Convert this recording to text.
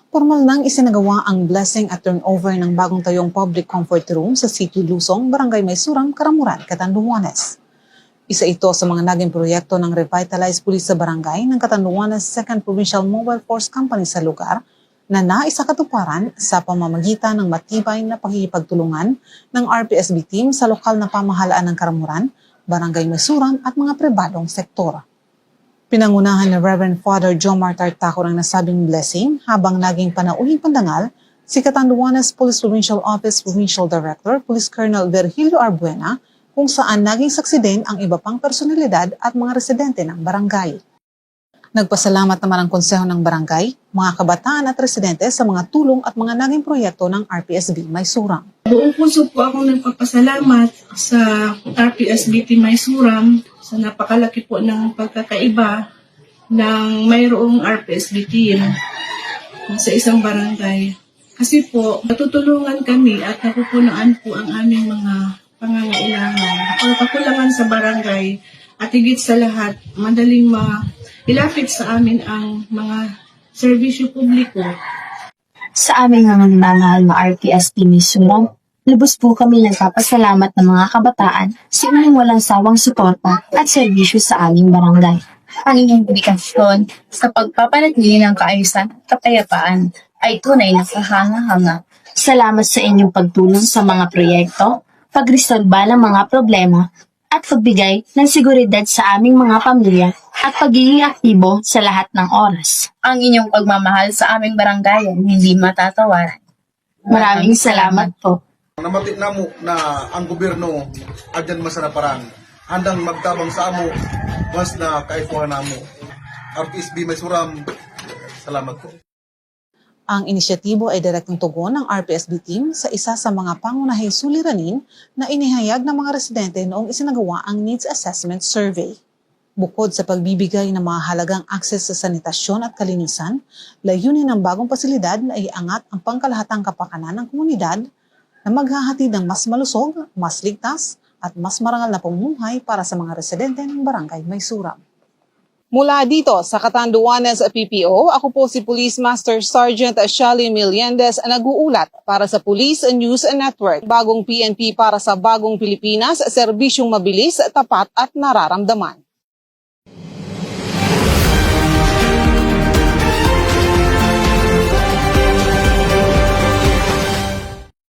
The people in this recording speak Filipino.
Formal nang isinagawa ang blessing at turnover ng bagong tayong public comfort room sa City Lusong, Barangay Maysuram, Karamuran, Catanduanes. Isa ito sa mga naging proyekto ng Revitalized Police sa Barangay ng Catanduanes 2nd Provincial Mobile Force Company sa lugar na naisakatuparan sa pamamagitan ng matibay na pakikipagtulungan ng RPSB team sa lokal na pamahalaan ng Karamuran, Barangay Maysuram at mga pribadong sektor. Pinangunahan ni Reverend Father Jomar Tartaco ang nasabing blessing habang naging panauhing pandangal si Catanduanes Police Provincial Office Provincial Director Police Colonel Virgilio Arbuena, kung saan naging saksi din ang iba pang personalidad at mga residente ng barangay. Nagpasalamat naman ang konseho ng barangay, mga kabataan at residente sa mga tulong at mga naging proyekto ng RPSB Maysuram. Buong puso po ako nagpapasalamat sa RPSB Team Maysuram sa napakalaki po ng pagkakaiba ng mayroong RPSB team sa isang barangay. Kasi po, natutulungan kami at napupunaan po ang aming mga pangangailangan o kakulangan sa barangay at higit sa lahat, madaling ilapit sa amin ang mga serbisyo publiko. Sa aming mga minamahal na RPSB Maysuram, lubos po kami nagpapasalamat ng mga kabataan sa inyong walang sawang suporta at serbisyo sa aming barangay. Ang inyong dedikasyon sa pagpapanatili ng kaayusan at kapayapaan ay tunay na kahanga-hanga. Salamat sa inyong pagtulong sa mga proyekto, pagresolba ng mga problema, at pagbigay ng seguridad sa aming mga pamilya at pagiging aktibo sa lahat ng oras. Ang inyong pagmamahal sa aming barangay ay hindi matatawaran. Maraming salamat po. Namatik na mo na ang gobyerno adyan masanaparan. Handang magtabang sa amo mas na kaipuhan na mo. RPSB Maysuram, salamat po. Ang inisyatibo ay direktang tugon ng RPSB team sa isa sa mga pangunahing suliranin na inihayag ng mga residente noong isinagawa ang Needs Assessment Survey. Bukod sa pagbibigay ng mga halagang akses sa sanitasyon at kalinisan, layunin ng bagong pasilidad na iangat ang pangkalahatang kapakanan ng komunidad na maghahatid ng mas malusog, mas ligtas at mas marangal na pamumuhay para sa mga residente ng Barangay Maysuram. Mula dito sa Catanduanes PPO, ako po si Police Master Sergeant Shally Meliendez nag-uulat para sa Police News Network. Bagong PNP para sa bagong Pilipinas, serbisyong mabilis, tapat at nararamdaman.